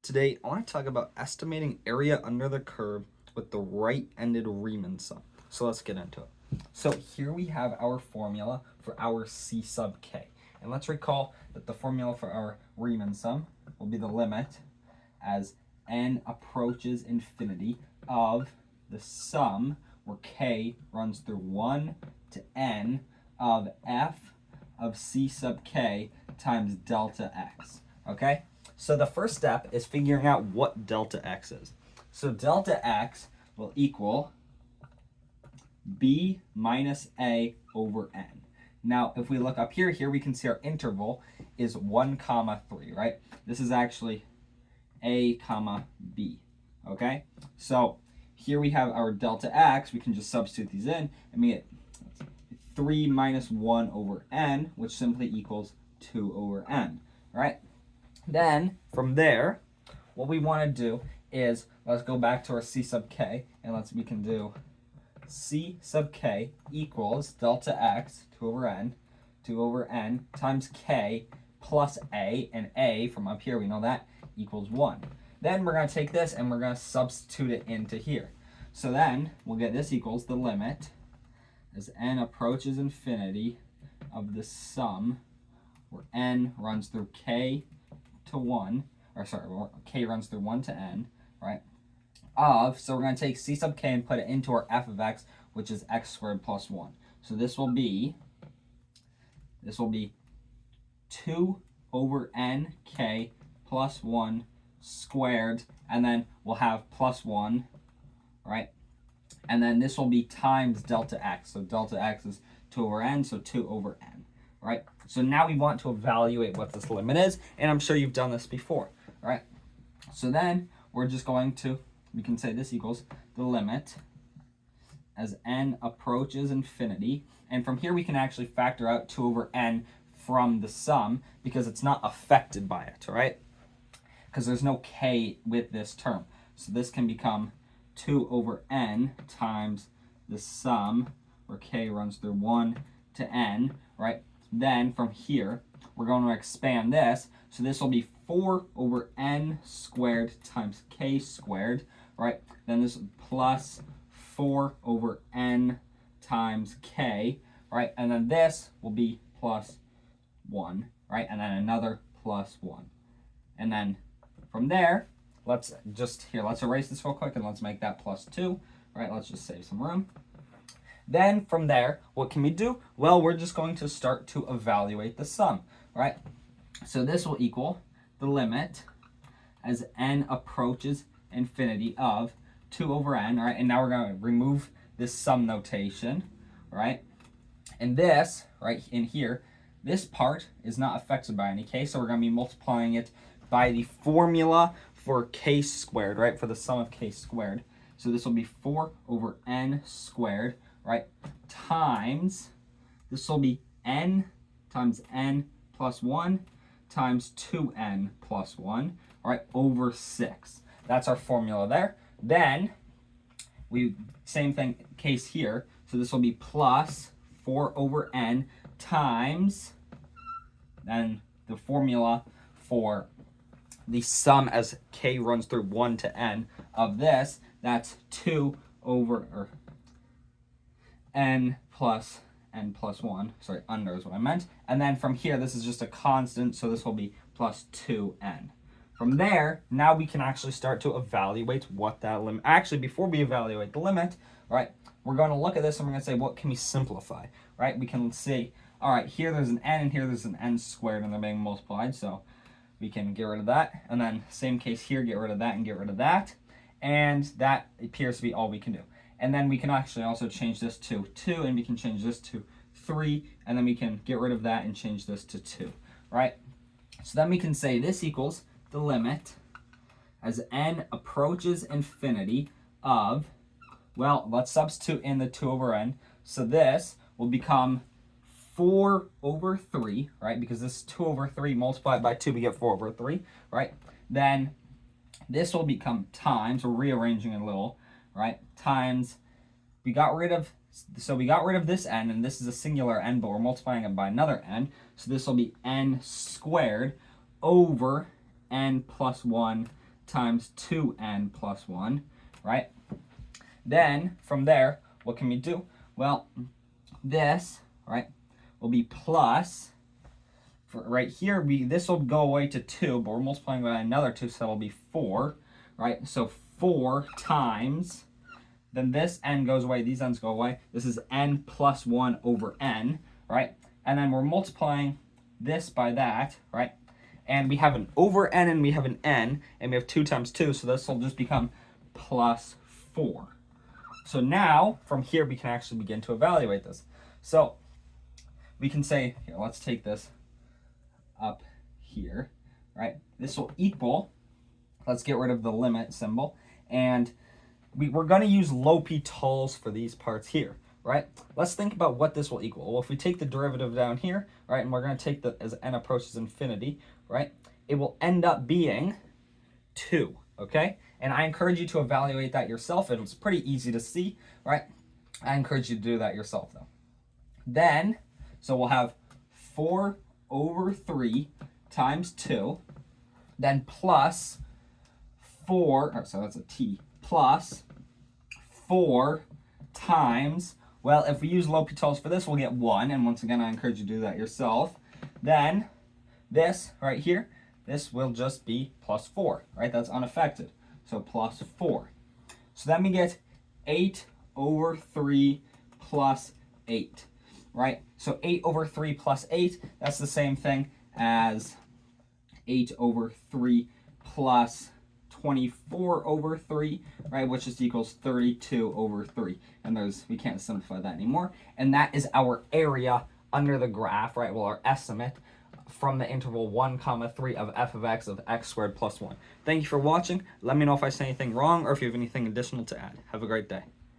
Today, I want to talk about estimating area under the curve with the right-ended Riemann sum. So let's get into it. So here we have our formula for our C sub k. And let's recall that the formula for our Riemann sum will be the limit as n approaches infinity of the sum where k runs through 1 to n of f of C sub k times delta x. Okay? So the first step is figuring out what delta x is. So delta x will equal b minus a over n. Now, if we look up here, we can see our interval is 1 comma 3, right? This is actually a comma b, okay? So here we have our delta x. We can just substitute these in, and we get 3 minus 1 over n, which simply equals 2 over n, right? Then, from there, what we want to do is, let's go back to our C sub k, and we can do C sub k equals delta x, 2 over n, times k plus a, and a, from up here, we know that, equals 1. Then we're going to take this, and we're going to substitute it into here. So then, we'll get this equals the limit, as n approaches infinity, of the sum, where n runs through k to 1, or sorry, k runs through 1 to n, right, so we're going to take C sub k and put it into our f of x, which is x squared plus 1. So this will be 2 over n k plus 1 squared, and then we'll have plus 1, right, and then this will be times delta x. So delta x is 2 over n, so 2 over n, right? So now we want to evaluate what this limit is, and I'm sure you've done this before, right? So then we're just going to, we can say this equals the limit as n approaches infinity, and from here we can actually factor out 2 over n from the sum because it's not affected by it, right? Because there's no k with this term. So this can become 2 over n times the sum, where k runs through 1 to n, right? Then from here, we're going to expand this. So this will be 4 over n squared times k squared, right? Then this plus 4 over n times k, right? And then this will be plus 1, right? And then another plus 1. And then from there, let's erase this real quick and let's make that plus 2, right? Let's just save some room. Then from there, what can we do? Well, we're just going to start to evaluate the sum, right? So this will equal the limit as n approaches infinity of 2 over n, right? And now we're going to remove this sum notation, right? And this, right in here, this part is not affected by any k, so we're going to be multiplying it by the formula for k squared, right? For the sum of k squared. So this will be 4 over n squared, right, times, this will be n times n plus 1 times 2n plus 1, all right, over 6. That's our formula there. Then, same thing, case here, so this will be plus 4 over n times, then the formula for the sum as k runs through 1 to n of this, that's 2 over, n plus 1, sorry, under is what I meant. And then from here, this is just a constant, so this will be plus 2n. From there, now we can actually start to evaluate what that limit, actually, before we evaluate the limit, right, we're going to look at this and we're going to say, what can we simplify, right? We can see, all right, here there's an n and here there's an n squared, and they're being multiplied, so we can get rid of that. And then same case here, get rid of that and get rid of that. And that appears to be all we can do. And then we can actually also change this to 2, and we can change this to 3, and then we can get rid of that and change this to 2, right? So then we can say this equals the limit as n approaches infinity of, well, let's substitute in the 2 over n. So this will become 4 over 3, right? Because this is 2 over 3 multiplied by 2, we get 4 over 3, right? Then this will become times, we're rearranging it a little, right? Times, we got rid of this n, and this is a singular n, but we're multiplying it by another n. So this will be n squared over n plus 1 times 2n plus 1, right? Then, from there, what can we do? Well, this, right, will be plus, right here, this will go away to 2, but we're multiplying by another 2, so that'll be 4, right? So 4 times, then this n goes away, these n's go away. This is n plus 1 over n, right? And then we're multiplying this by that, right? And we have an over n and we have an n, and we have 2 times 2, so this will just become plus 4. So now, from here, we can actually begin to evaluate this. So we can say, here, let's take this up here, right? This will equal, let's get rid of the limit symbol, and we're going to use L'Hopital's for these parts here, right? Let's think about what this will equal. Well, if we take the derivative down here, right, and we're going to take the, as n approaches infinity, right, it will end up being 2, okay? And I encourage you to evaluate that yourself. It's pretty easy to see, right? I encourage you to do that yourself, though. Then, so we'll have 4 over 3 times 2, then plus 4, so that's a t, plus 4 times, well, if we use L'Hopital's for this, we'll get 1, and once again, I encourage you to do that yourself. Then, this right here, this will just be plus 4, right? That's unaffected. So plus 4. So then we get 8 over 3 plus 8, right? So 8 over 3 plus 8, that's the same thing as 8 over 3 plus 24 over 3, right? Which just equals 32 over 3. And we can't simplify that anymore. And that is our area under the graph, right? Well, our estimate from the interval 1, 3 of f of x squared plus 1. Thank you for watching. Let me know if I say anything wrong or if you have anything additional to add. Have a great day.